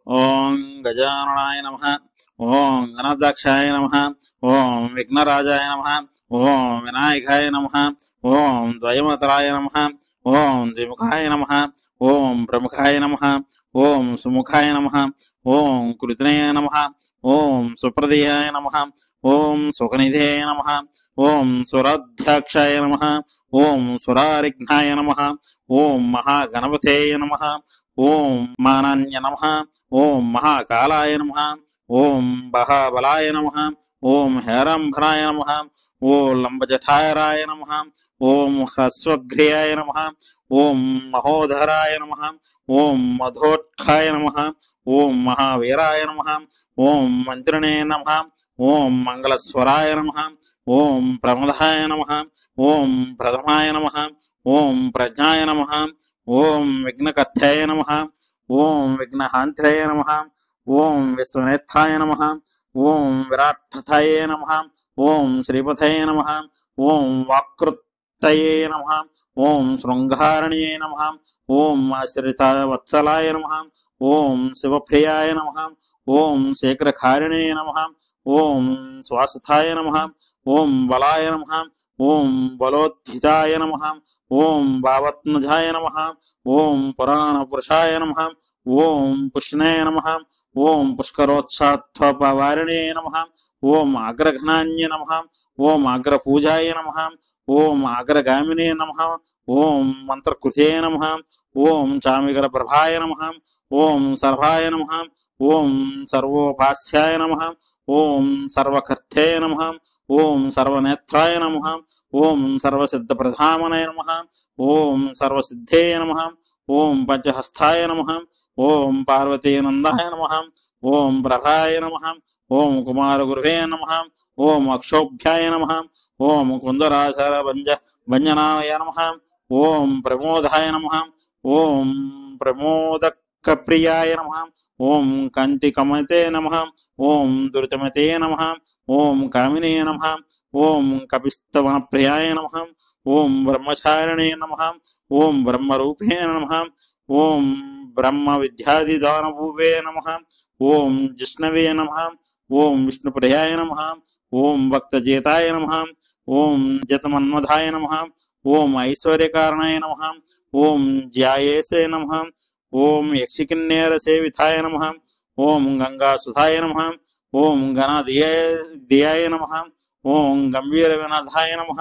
ఓం గజాననాయ నమః. ఓం గణాధ్యక్షాయ నమః. ఓం విఘ్నరాజాయ నమః. ఓం వినాయకాయ నమః. ఓం ద్వయమతలాయ నమః. ఓం ద్విముఖాయ నమః. ఓం ప్రముఖాయ నమః. ఓం సుముఖాయ నమః. ఓం కృతనయ నమః. ఓం సుప్రదయాయ నమః. ఓం సుఖనిధేయ నమః. ఓం సురాధ్యాక్షాయ నమః. ఓం సురారిఘ్నాయ నమః. ఓం మహాగణపతేయ నమః. ఓం మానాన్య నమః. ఓం మహాకాలాయ నమః. ఓం మహాబలాయ నమః. ఓం హేరంభరాయ నమః. ఓం లంబజఠాయరాయ నమః. ఓం హ్రస్వగ్రియాయ నమః. ఓం మహోధరాయ నమః. ఓం మధోత్కాయ నమః. ఓం మహావీరాయ నమః. ఓం మంత్రిణే నమః. ఓం మంగళస్వరాయ నమః. ఓం ప్రమదాయ నమః. ఓం ప్రథమాయ నమః. ఓం ప్రజ్ఞాయ నమః. ఓం విఘ్నకర్తాయ నమః. ఓం విఘ్నహాంత్రయ నమః. ఓం విశ్వనేత్రాయ నమః. ఓం విరాట్పథాయ నమః. ఓం శ్రీపథయ నమః. ఓం వాక్ృతయే నమః. ఓం శృంగారణ్యే నమః. ఓం ఆశ్రితవత్సలాయ నమః. ఓం శివప్రియాయ నమః. ఓం శేఖరకారిణే నమః. ఓం శ్వాసథాయ నమః. ఓం బలాయ నమః. ఓం బలోద్ధితాయ నమః. ఓం భావత్మజాయ నమః. ఓం పురాణపురుషాయ నమః. ఓం పుష్ణాయ నమః. ఓం పుష్కరోత్సాత్వపవారిణే నమః. ఓం అగ్రఘ్నాన్య నమః. ఓం అగ్రపూజాయ నమః. ఓం అగ్రగామినే నమః. ఓం మంత్రకృతే నమః. ఓం చామిగల ప్రభాయ నమః. ఓం సర్వాయ నమః. ఓం సర్వోపాస్యాయ నమః. ఓం సర్వకర్తే నమః. ఓం సర్వనేత్రాయ నమః. ఓం సర్వసిద్ధప్రధామనాయ నమః. ఓం సర్వసిద్ధే నమః. ఓం పంచహస్తాయ నమః. ఓం పార్వతీనందాయ నమః. ఓం ప్రభాయ నమః. ఓం కుమారగురువే నమః. ఓం అక్షోభ్యాయ నమః. ఓం కుందరాశర భంజనాయ నమః. ఓం ప్రమోదాయ నమః. ఓం ప్రమోదకప్రియాయ నమః. ఓం కాంతికమతే నమః. ఓం దురితమతే నమః. ఓం కామినే నమః. ఓం కపిస్తవనప్రియాయ నమః. ఓం బ్రహ్మచారిణే నమః. ఓం బ్రహ్మరూపే నమః. ఓం బ్రహ్మ విద్యాదిదానభూవే నమః. ఓం జిష్ణవే నమః. ఓం విష్ణుప్రియాయ నమః. ఓం భక్తజేతాయ నమః. ఓం జతమన్మధాయ నమః. ఓం ఐశ్వర్యకారణాయ నమః. ఓం జ్యాయేసే నమః. ఓం యక్షికిన్నేరసేవితాయ నమః. ఓం గంగాసుధాయ నమః. ఓం గణదియాయ నమః. ఓం గంభీరవినాథాయ నమః.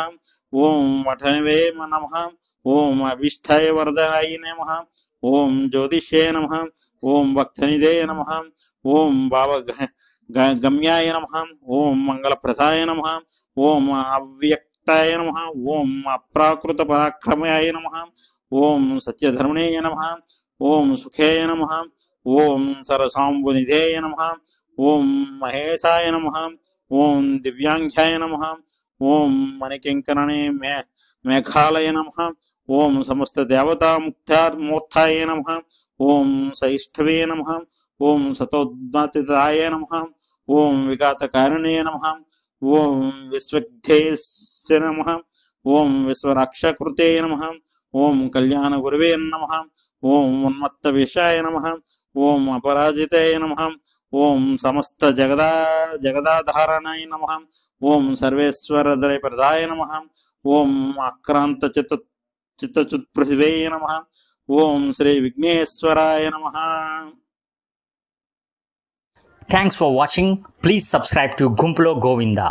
ఓం వఠనవే నమః. ఓం అభిష్టాయ వరదాయ నమః. ఓం జ్యోతిష్యే నమః. ఓం భక్తనిధే నమః. ఓం భావగమ్యాయ నమః. ఓం మంగళప్రదాయ నమః. ఓం అవ్యక్తాయ నమః. ఓం అప్రాకృత పరాక్రమాయ నమః. ఓం సత్యధర్మణేయ నమః. ఓం సుఖేయ నమః. ఓం సరసాంబునిధేయ నమః. ఓం మహేశాయ నమః. ఓం దివ్యాంఘ్యాయ నమః. ఓం మణికింకరణే మేఘాలయ నమః. ఓం సమస్త దేవతా మూర్తాయ నమః. ఓం సైష్ఠవే నమః. ఓం సతోద్మతితాయ నమః. ఓం విఘాతకారిణే నమః. ఓం విశ్వగ్ధేశ్వర నమః. ఓం విశ్వరక్షకృతే నమః. ఓం కళ్యాణగురవే నమః. ఓం ఉన్మత్తవిషాయ నమః. ఓం అపరాజితాయ నమః. ఓం సమస్త జగదాధారణాయ నమః. ఓం సర్వేశ్వరదయప్రదాయ నమః. ఓం ఆక్రాంత చిత్తచుత్పృథివే నమః. ఓం శ్రీ విఘ్నేశ్వరాయ నమః. Thanks for watching. Please subscribe to Gumpulo Govinda.